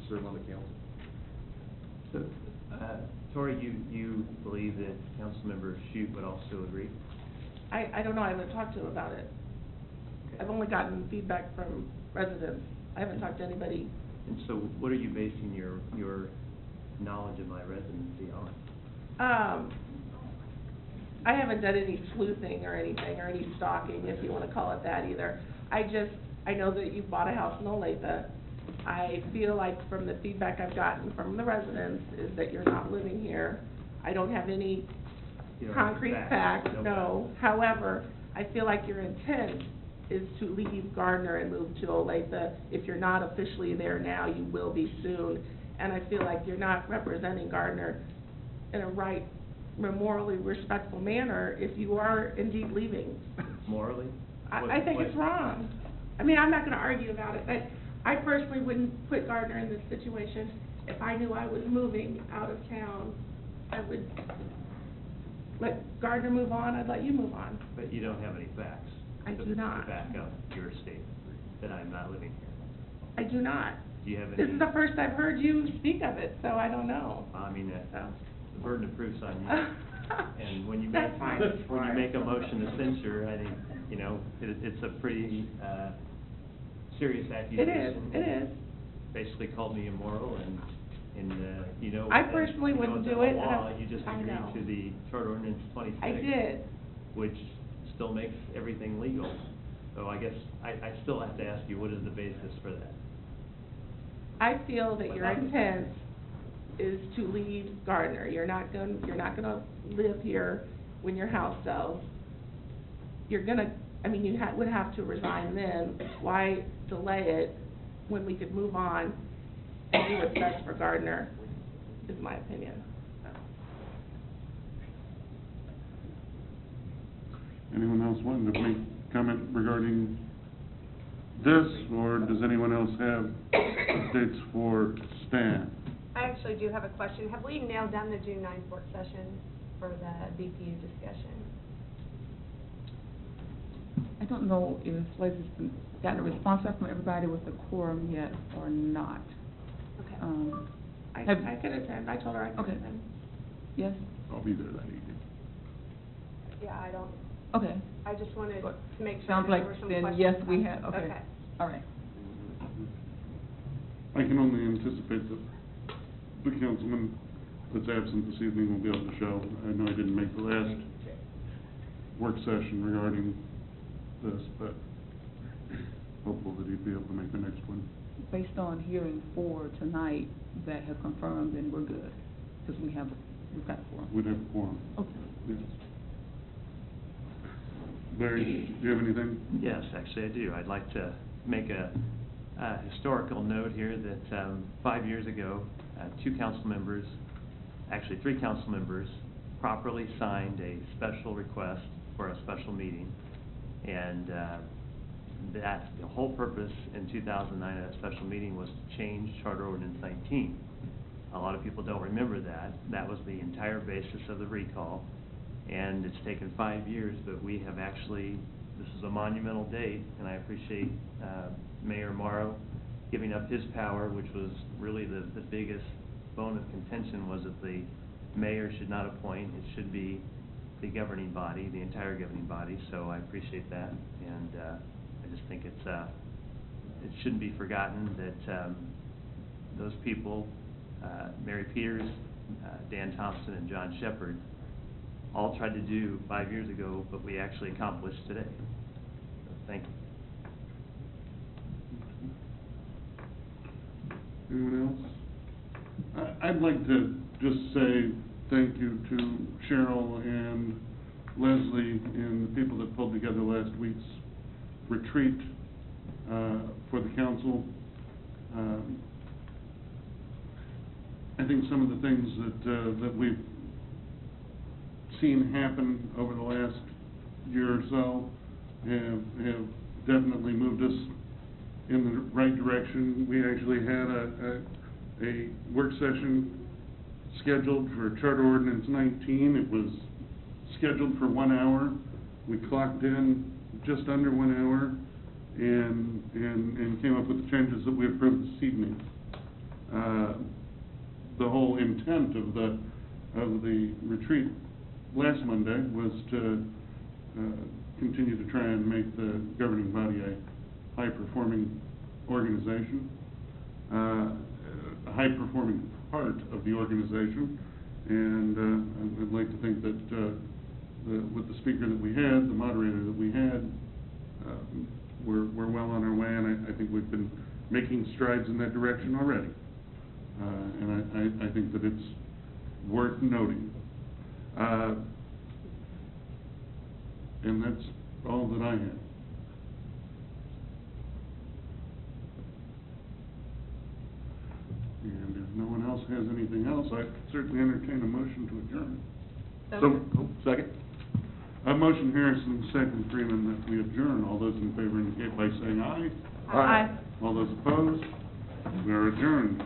serve on the council. So, Tori, you believe that Councilmember Shute would also agree? I don't know, I haven't talked to him about it. Okay. I've only gotten feedback from residents. I haven't talked to anybody. And so what are you basing your knowledge of my residency on? I haven't done any sleuthing or anything, or any stalking, if you want to call it that either. I know that you bought a house in Olathe. I feel like from the feedback I've gotten from the residents is that you're not living here. I don't have any You don't have concrete facts, facts, no no. facts. However, I feel like your intent is to leave Gardner and move to Olathe. If you're not officially there now, you will be soon. And I feel like you're not representing Gardner in a right, morally respectful manner if you are indeed leaving. Morally? I think it's wrong. I mean, I'm not gonna argue about it, but I personally wouldn't put Gardner in this situation. If I knew I was moving out of town, I would let Gardner move on, I'd let you move on. But you don't have any facts? I do not. To back up your statement that I'm not living here? I do not. Do you have any? This is the first I've heard you speak of it, so I don't know. I mean, So. the burden of proof's on you. And when you make, That's fine. when you make a motion to censure, I think, you know, it's a pretty, serious accusation. It is. Basically called me immoral and, you know. I personally you know, wouldn't the do it, law, and you just I agreed know. to the Charter Ordinance 26. I did. Which still makes everything legal. So I guess I still have to ask you, what is the basis for that? I feel that your intent is to leave Gardner. You're not gonna live here when your house sells. You're gonna, I mean, you would have to resign then. Why delay it when we could move on and do what's best for Gardner, is my opinion. Anyone else wanting to make comment regarding this, or does anyone else have updates for staff? I actually do have a question. Have we nailed down the June 9th work session for the BPU discussion? I don't know if Liz has gotten a response back from everybody with the quorum yet or not. Okay. I could attend. I told her I could Okay. attend. Yes? I'll be there that evening. Yeah, I don't, Okay. I just wanted But to make sure sounds there like were some then questions. yes, we have, okay. Okay. All right. I can only anticipate that the councilman that's absent this evening will be able to show. I know I didn't make the last work session regarding this, but hopeful that he'd be able to make the next one. Based on hearing 4 tonight that have confirmed, then we're good, because we've got a quorum. We'd have a quorum. Okay. Yes. Larry, do you have anything? Yes, actually I do. I'd like to make a historical note here that 5 years ago, 2 council members, actually 3 council members, properly signed a special request for a special meeting. And that the whole purpose in 2009 of that special meeting was to change Charter Ordinance 19. A lot of people don't remember that. That was the entire basis of the recall. And it's taken 5 years, but we have actually, this is a monumental date, and I appreciate Mayor Morrow giving up his power, which was really the biggest bone of contention, was that the mayor should not appoint, it should be the governing body, the entire governing body. So I appreciate that, and I just think it's it shouldn't be forgotten that those people, Mary Peters, Dan Thompson, and John Shepard, all tried to do 5 years ago, but we actually accomplished today. So thank you. Anyone else? I'd like to just say thank you to Cheryl and Leslie and the people that pulled together last week's retreat for the council. I think some of the things that we've seen happen over the last year or so have definitely moved us in the right direction. We actually had a work session scheduled for Charter Ordinance 19. It was scheduled for 1 hour. We clocked in just under 1 hour and came up with the changes that we approved this evening. the whole intent of the retreat last Monday was to continue to try and make the governing body a high-performing organization, a high-performing part of the organization, and I'd like to think that with the speaker that we had, the moderator that we had, we're well on our way, and I think we've been making strides in that direction already. And I think that it's worth noting. And that's all that I have. And if no one else has anything else, I certainly entertain a motion to adjourn. Second? A motion Harrison, second Freeman, that we adjourn. All those in favor indicate by saying aye. Aye. All those opposed? We are adjourned.